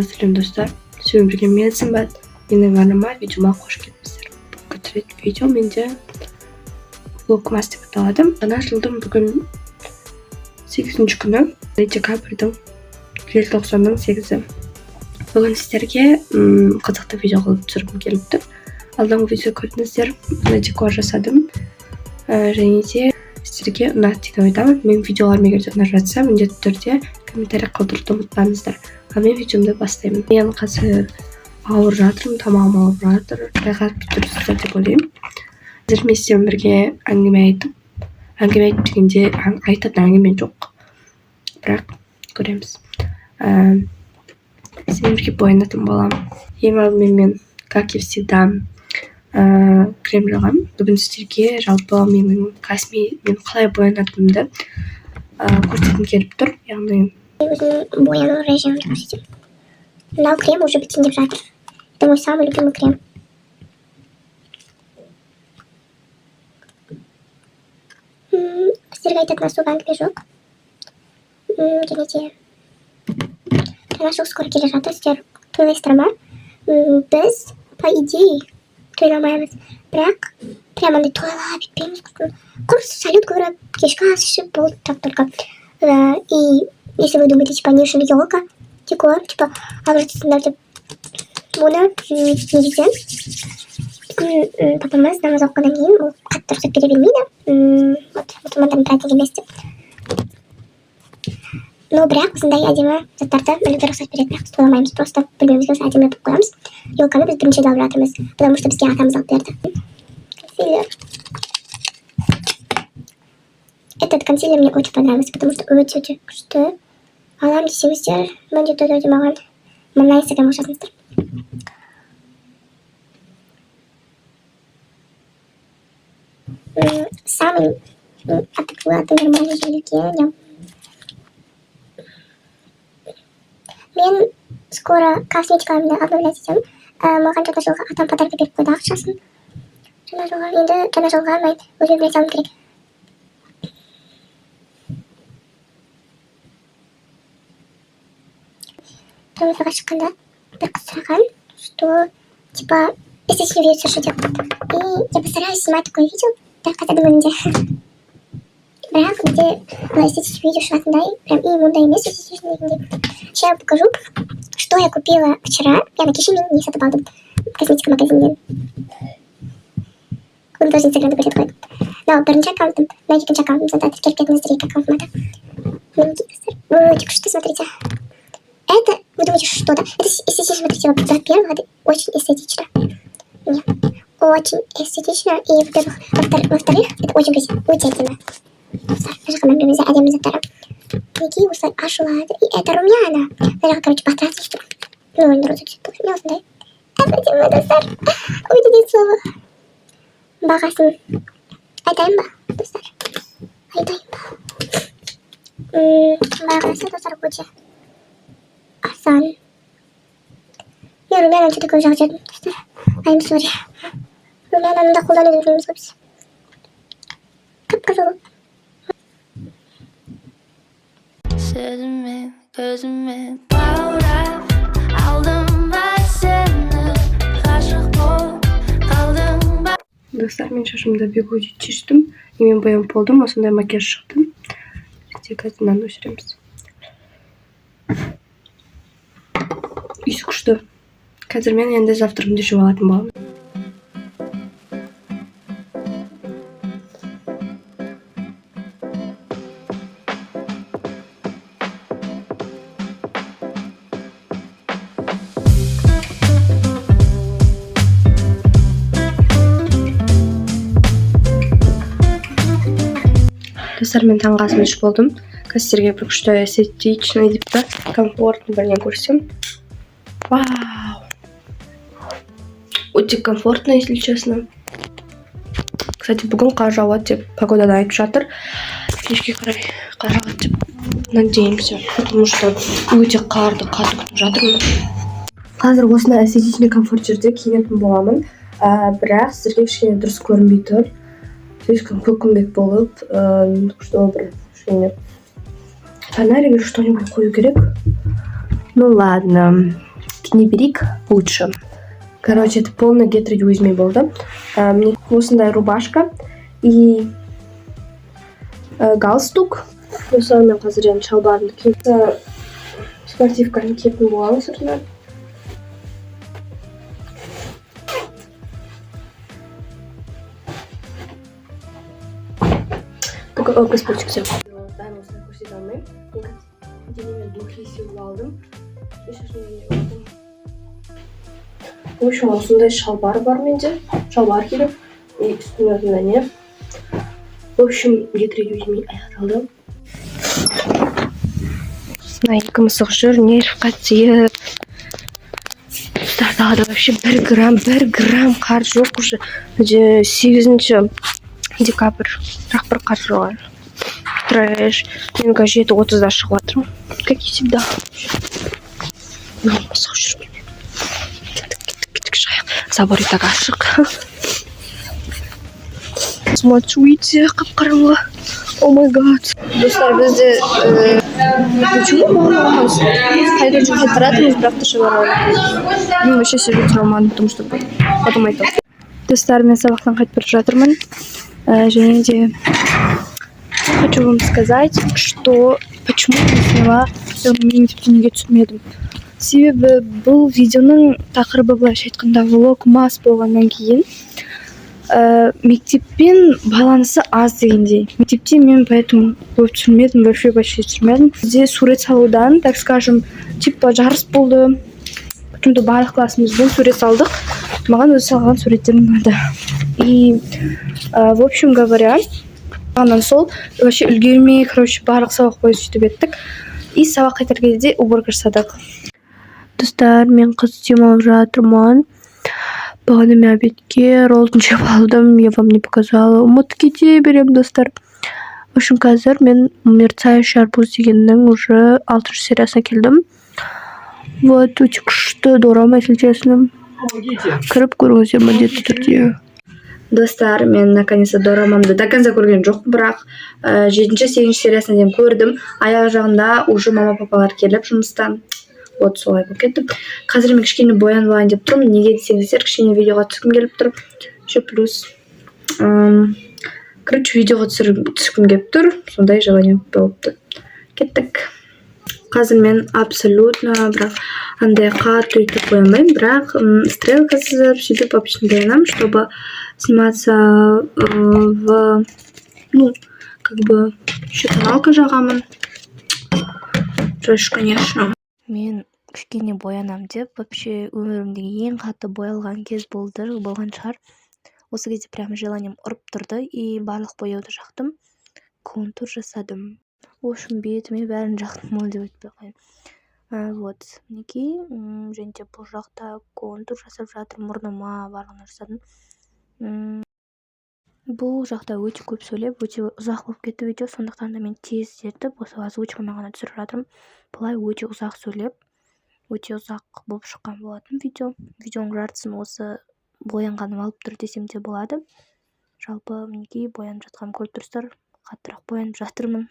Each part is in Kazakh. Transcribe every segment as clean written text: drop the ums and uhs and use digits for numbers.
Сәлем достар. Сізбен бірге мен Сымбат. Менің арнама видеома қош келіпсіздер. Бүгінгі видео менде влогмас деп аталады. Жаңа жылдың бүгін 8-ші күні, декабрьдің желтоқсанның 8-і. Бүгін сіздерге қызықты видео қылып түсіргім келіп тұр. Алдыңғы видео көрдіңіздер, декор жасадым. Және де сіздерге ұнады деген ойдамын. Мен видеоларым егер де ұнап жатса, міндетті түрде комментарий қалдыруды ұмытпаңыздар. Ал мен видеомды бастаймын. Мен қазір ауырып жатырмын, тамағым ауырып жатыр. Байқатып тұрсыздар деп ойлаймын. Қазір мен сіздермен бірге әңгіме айтып дегенде айтатын әңгіме жоқ. Бірақ көреміз. Сіздермен бірге боянатын боламын. Ең алдымен мен, как и всегда, крем жағамын. Бүгін сіздерге жалпы менің мен қалай боянатынымды көрсеткім келіп тұр. Яғни өзім бояну режимін көрсетемін. Мынау крем уже бітейін деп жатыр. Это мой самый любимый крем. Сіздерге айтатын особо әңгіме жоқ. Және де жаңа жыл скоро келе жатыр. Сіздер тойлайсыздар ма? Біз, по идее, тойламаймыз. Бірақ прям андай тойлап етпейміз. Құр салют көріп, кешкі ас ішіп болды так только. И если вы думаете, типа, не үшін елка, декор, типа, алып жатырсыңдар деп, оны негізі папамыз намаз оқығаннан кейін ол қатты рұқсат бере бермейді. Мұсылмандардың празднигі емес деп. Но бірақ осындай әдемі заттарды мүлде рұқсат береді, бірақ біз тойламаймыз. Просто білмейміз, біз әдемі етіп қоямыз. Елканы біз бірінші алып жатырмыз, потому что бізге атамыз алып берді. Консилер. Этот консилер мне очень понравился, потому что өте күшті. Алам десеңіздер, міндетті түрде маған мына инстаграм жазыңыздар. Самый адекватный нормальный жерлерге мен скоро косметикамды обновлять етемін. Маған жаңа жылға атам подарка беріп қойды ақшасын. Жаңа жылға мен өзіме біле салым керек. Тұрмысыға шыққанда бір қыз сұраған, что типа эстетичный видео түсірші деп. И я постараюсь снимать такое видео дәл қазірдің өзінде. Бірақ менде эстетичный видео шығатындай, прям и мұндай емес эстетичный дегенде. Сейчас я покажу, что я купила вчера. Я кеше мен не сатып алдым косметика магазинінен. Оны тоже инстаграмда көрсетіп қойдым. Мынау бірінші аккаунтым, мына екінші аккаунтым, сонда келіп кетіңіздер екі аккаунтым ата. Өте күшті, смотрите. Это, вы думаете, что, да? Это эстетично, смотрите, во-первых, это очень эстетично. Нет, очень эстетично. И, во-вторых, это очень красиво, өте әдемі. Даже қандай бірімізде әдемі заттары. Неге осылай ашылады? И это румяна. Даже, короче, потратить, что ну, не роза түсіп тұр. Не осындай. Это әдемі достар. Ой, деген слово. Бағасын айтайын ба, достар? Айтайын ба? Бағасы, достар, өте арзан. Мен румянаны что-то көп жақ жердім, достар. I'm sorry. Румянаны да қолданып жүрміз көбісі. Қып-қызыл. Sözümü gözümü bağırıp aldım ben seni aşık болып қалдым ба. Достар, мен шашымды бегуди чештім. И мен боянып болдым, осындай макияж шықты. Қазір мынаны өшіреміз. Иісі күшті. Қазір мен енді завтрагымды жеп алатын боламын. Достар, мен таңғы асын ішіп болдым. Қазір бір күшті эстетичный деп та комфортный бірдеңе көрсем. Вау! Өте комфортно, если честно. Кстати, бүгін қар жауады деп погодада айтып жатыр. Кешке қарай қар жауады деп надеемся, потому что өте қарды қатты күтіп жатырмын. Қазір осындай эстетичный комфорт жерде киінетін боламын. Бірақ сіздерге кішкене дұрыс көрінбей тұр. Слишком көкімбек болып, что бір кішкене фонарик или что-нибудь қою керек. Ну ладно. Кенеберик лучше. Короче, это полный гетероюзми был, да? Мне осындай рубашка и галстук. Мысалы мен қазір енді шалбарымды киіп спортивканы киетін боламын сыртынан. Господи, все. Дайым осылай көрсете алмаймын. Денемен духи сеуіп алдым. В общем, осындай шалбар бар менде. Шалбар киіп, и үстіне не. В общем, гетероюзми аяқталды. Мына екі мысық жүр, нервқа тиіп. Тағы вообще 1 грамм қар жоқ уже. 8 декабрь. Бірақ бір қар жоқ. Трэш. Мен қазір 7:30-да шығып жатырмын. Как и всегда. Мысық жүр. Забор и так ашық. Смотрите, қап-қараңғы. О май гад. Достар, бізде почему мама қайда жүріп жатыратымыз, бірақ та шығара алмаймын. Мен вообще сижу тұрамадым, потому что потом айтам. Достар, мен сабақтан қайтып бара жатырмын. Және де хочу вам сказать, что почему я сняла мен неге түсірмедім. Себебі бұл видеоның тақырыбы былайша айтқанда влогмас болғаннан кейін мектеппен балансы аз дегендей. Мектепте мен поэтому көп түсірмедім, вообще почти түсірмедім. Бізде сурет салудан, так скажем, типа жарыс болды. Почему-то барлық классымызбен сурет салдық. Маған өзі салған суреттерім ұнады. И в общем говоря, анан сол вообще үлгермей, короче, барлық сабақ бойы сөйтіп еттік. И сабақ қайтар кезде уборка жасадық. Достар, мен қыз демалып жатырмын. Бағана мен обедке роллтон жеп алдым, я вам не показала. Ұмытып кете берем, достар. В общем, қазір мен мерцающий арбуз дегеннің уже 6 сериясына келдім. Вот, өте күшті дорама, если честно. Кіріп көріңіздер міндетті түрде. Достар, мен наконец-то дорамамды до конца көрген жоқпын, бірақ 7-8 сериясына дейін көрдім. Аяқ жағында уже мама-папалар келіп жұмыстан. Вот солай болып кетті. Қазір мен кішкене боянып алайын деп тұрмын. Неге десеңіздер, кішкене видеоға түскім келіп тұр. Еще плюс короче, видеоға түскім келіп тұр. Сондай желание болыпты. Кеттік. Қазір мен абсолютно бірақ андай қатты өйтіп боямаймын, бірақ стрелка сызып, сөйтіп обычно боянамын, чтобы сниматься в, ну, как бы, еще тоналка жағамын. Трэш, конечно. Мен кішкене боянам деп, вообще өмірімдегі ең қатты боялған кез болған шығар. Осы кезде прям желанием ұрып тұрды, и барлық бояуды жақтым, контур жасадым. В общем, бетіме бәрін жақтым, ол деп өтпей қойын. Вот, мінекей, және де бұл жақта контур жасап жатыр, мұрныма барлығына жасадым. Бұл жақта өте көп сөйлеп, өте ұзақ болып кетті видео, сондықтан да мен тез зертіп, осы озвучкамен ғана түсіріп жатырмын. Бұлай өте ұзақ сөйлеп, өте ұзақ болып шыққан болатын видео. Видеоның жартысын осы боянғаным алып тұр десем де болады. Жалпы мінекей боянып жатқан көріп тұрсыздар, қаттырақ боянып жатырмын.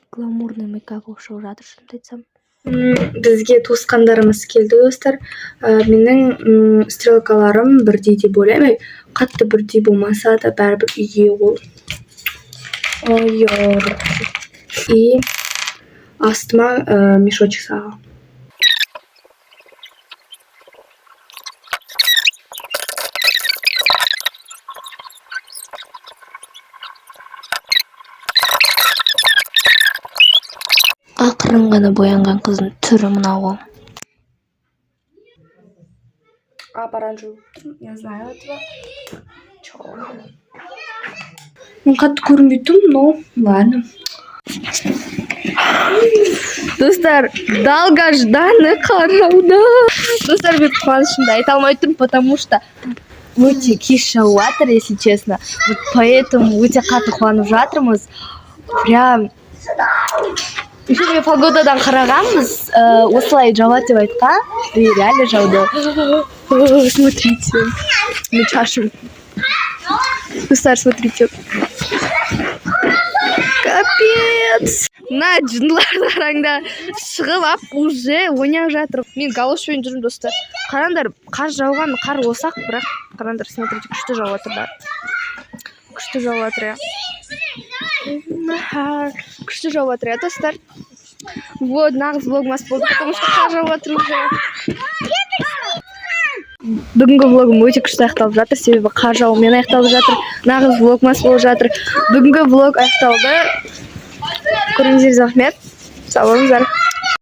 Гламурный мейкап болып шығып жатыр, шынымды айтсам. Бізге туысқандарымыз келді, достар. Менің стрелкаларым бірдей деп ойлаймын. Қатты бірдей болмаса да бәрібір үйге ол. И астыма мешочек салған. Ақырын ғана боянған қыздың түрі мынау. Оранжевый, я знаю этого. Мен қатты көрінбей тұрмын, но ладно. Достар, долгожданный қарауда. Достар, мен қуанышымды айта алмай тұрмын, потому что өте кеш жауып жатыр, если честно. Вот поэтому өте қатты қуанып жатырмыз. Прям еще мен погодадан қарағанбыз, осылай жауады деп айтқан, и реально жауды. Смотрите, на чашу. Достар, смотрите. Капец. мына жындыларды қараңдар, шығып ап уже ойнап жатыр. Мен галошпен жүрмін достар. Қараңдар, қар жауған, қар осақ, бірақ қараңдар, смотрите, күшті жауып жатыр да. Күшті жауып жатыр, күшті жауып жатыр, достар. Вот, нағыз влогмас болды, потому что қар жауып жатыр уже. Бүгінгі влогым өте күшті аяқталып жатыр, себебі қар жауумен аяқталып жатыр. Нағыз влогмас болып жатыр. Бүгінгі влог аяқталды. Көргеніңізге рахмет. Сау болыңыздар.